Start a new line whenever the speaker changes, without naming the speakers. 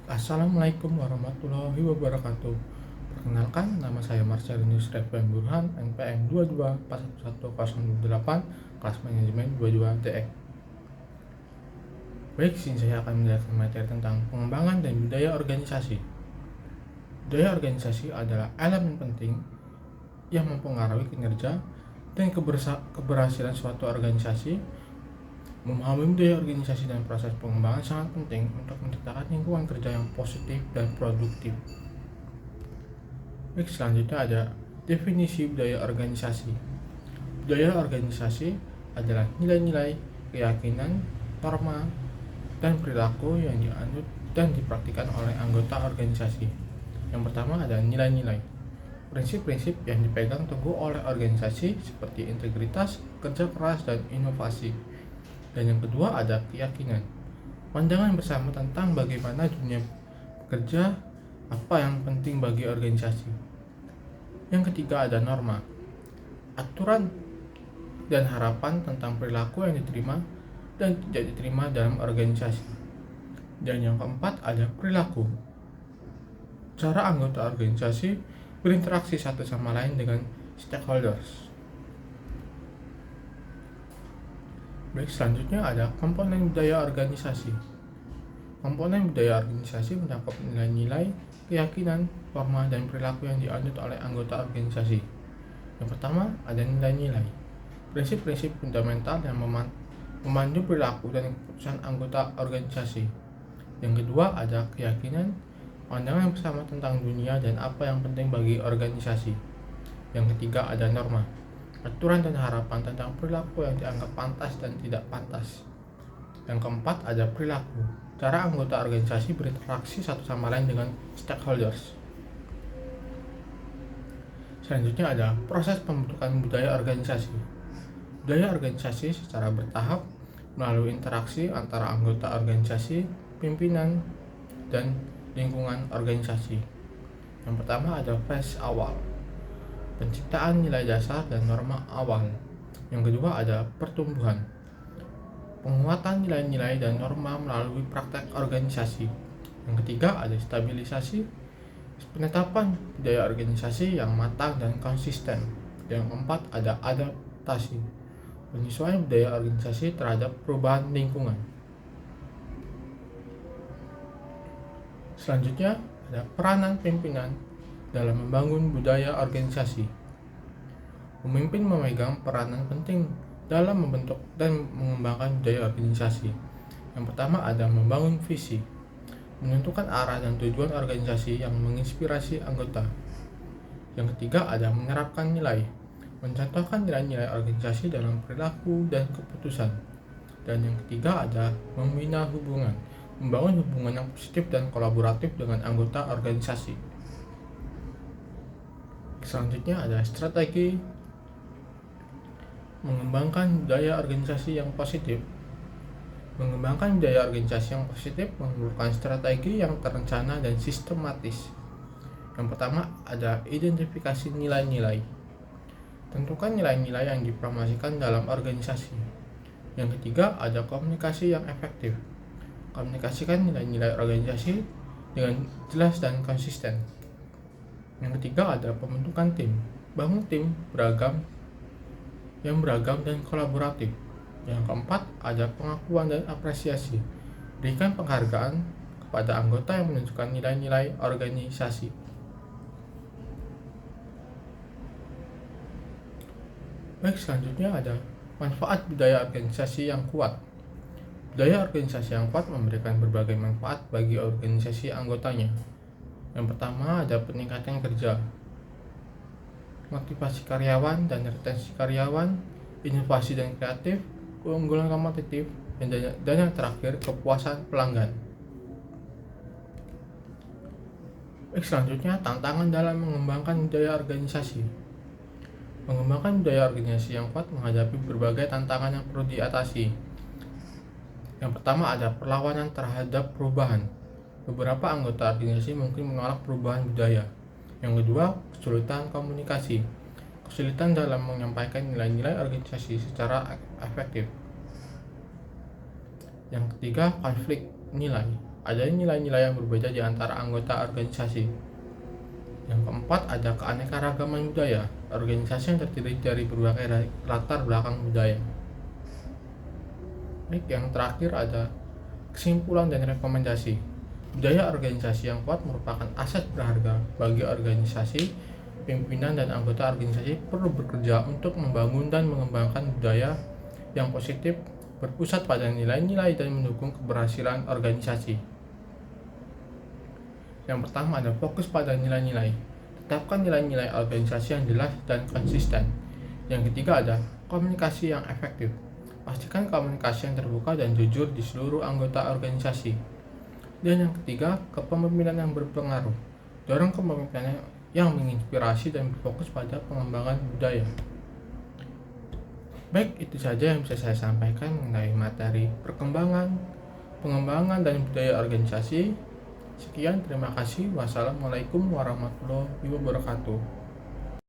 Assalamualaikum warahmatullahi wabarakatuh. Perkenalkan, nama saya Marcelinus Refem Burhan, NPM 22411008, kelas manajemen 22DE. Baik, sini saya akan menjelaskan materi tentang pengembangan dan budaya organisasi. Budaya organisasi adalah elemen penting yang mempengaruhi kinerja dan keberhasilan suatu organisasi. Memahami budaya organisasi dan proses pengembangan sangat penting untuk menciptakan lingkungan kerja yang positif dan produktif. Baik, selanjutnya ada definisi budaya organisasi. Budaya organisasi adalah nilai-nilai, keyakinan, norma, dan perilaku yang dianut dan dipraktikkan oleh anggota organisasi. Yang pertama ada nilai-nilai. Prinsip-prinsip yang dipegang teguh oleh organisasi seperti integritas, kerja keras, dan inovasi. Dan yang kedua ada keyakinan. Pandangan bersama tentang bagaimana dunia bekerja, apa yang penting bagi organisasi. Yang ketiga ada norma. Aturan dan harapan tentang perilaku yang diterima dan tidak diterima dalam organisasi. Dan yang keempat ada perilaku. Cara anggota organisasi berinteraksi satu sama lain dengan stakeholders. Baik, selanjutnya ada komponen budaya organisasi. Komponen budaya organisasi mencakup nilai-nilai, keyakinan, norma, dan perilaku yang dianut oleh anggota organisasi. Yang pertama ada nilai-nilai. Prinsip-prinsip fundamental yang memandu perilaku dan keputusan anggota organisasi. Yang kedua ada keyakinan, pandangan bersama tentang dunia dan apa yang penting bagi organisasi. Yang ketiga ada norma. Aturan dan harapan tentang perilaku yang dianggap pantas dan tidak pantas. Yang keempat ada perilaku. Cara anggota organisasi berinteraksi satu sama lain dengan stakeholders. Selanjutnya ada proses pembentukan budaya organisasi. Budaya organisasi secara bertahap melalui interaksi antara anggota organisasi, pimpinan, dan lingkungan organisasi. Yang pertama ada phase awal. Penciptaan nilai dasar dan norma awal. Yang kedua ada pertumbuhan. Penguatan nilai-nilai dan norma melalui praktek organisasi. Yang ketiga ada stabilisasi. Penetapan budaya organisasi yang matang dan konsisten. Yang keempat ada adaptasi. Penyesuaian budaya organisasi terhadap perubahan lingkungan. Selanjutnya ada peranan pimpinan dalam membangun budaya organisasi. Pemimpin memegang peranan penting dalam membentuk dan mengembangkan budaya organisasi. Yang pertama ada membangun visi, menentukan arah dan tujuan organisasi yang menginspirasi anggota. Yang ketiga ada menerapkan nilai, mencontohkan nilai-nilai organisasi dalam perilaku dan keputusan. Dan yang ketiga ada membina hubungan, membangun hubungan yang positif dan kolaboratif dengan anggota organisasi. Selanjutnya ada strategi mengembangkan budaya organisasi yang positif. Mengembangkan budaya organisasi yang positif memerlukan strategi yang terencana dan sistematis. Yang pertama ada identifikasi nilai-nilai. Tentukan nilai-nilai yang dipromosikan dalam organisasi. Yang ketiga ada komunikasi yang efektif. Komunikasikan nilai-nilai organisasi dengan jelas dan konsisten. Yang ketiga ada pembentukan tim. Bangun tim yang beragam dan kolaboratif. Yang keempat ada pengakuan dan apresiasi. Berikan penghargaan kepada anggota yang menunjukkan nilai-nilai organisasi. Baik, selanjutnya ada manfaat budaya organisasi yang kuat. Budaya organisasi yang kuat memberikan berbagai manfaat bagi organisasi anggotanya. Yang pertama ada peningkatan kerja, motivasi karyawan dan retensi karyawan, inovasi dan kreatif, keunggulan kompetitif, dan yang terakhir kepuasan pelanggan. Selanjutnya tantangan dalam mengembangkan budaya organisasi. Mengembangkan budaya organisasi yang kuat menghadapi berbagai tantangan yang perlu diatasi. Yang pertama ada perlawanan terhadap perubahan. Beberapa anggota organisasi mungkin menolak perubahan budaya. Yang kedua, kesulitan komunikasi. Kesulitan dalam menyampaikan nilai-nilai organisasi secara efektif. Yang ketiga, konflik nilai. ada nilai-nilai yang berbeda di antara anggota organisasi. Yang keempat, ada keanekaragaman budaya. Organisasi yang terdiri dari berbagai latar belakang budaya. Baik, yang terakhir ada kesimpulan dan rekomendasi. Budaya organisasi yang kuat merupakan aset berharga bagi organisasi. Pimpinan dan anggota organisasi perlu bekerja untuk membangun dan mengembangkan budaya yang positif, berpusat pada nilai-nilai dan mendukung keberhasilan organisasi. Yang pertama ada fokus pada nilai-nilai. Tetapkan nilai-nilai organisasi yang jelas dan konsisten. Yang ketiga ada komunikasi yang efektif. Pastikan komunikasi yang terbuka dan jujur di seluruh anggota organisasi. Dan yang ketiga, kepemimpinan yang berpengaruh. Dorong kepemimpinan yang menginspirasi dan berfokus pada pengembangan budaya. Baik, itu saja yang bisa saya sampaikan mengenai materi pengembangan dan budaya organisasi. Sekian, terima kasih. Wassalamualaikum warahmatullahi wabarakatuh.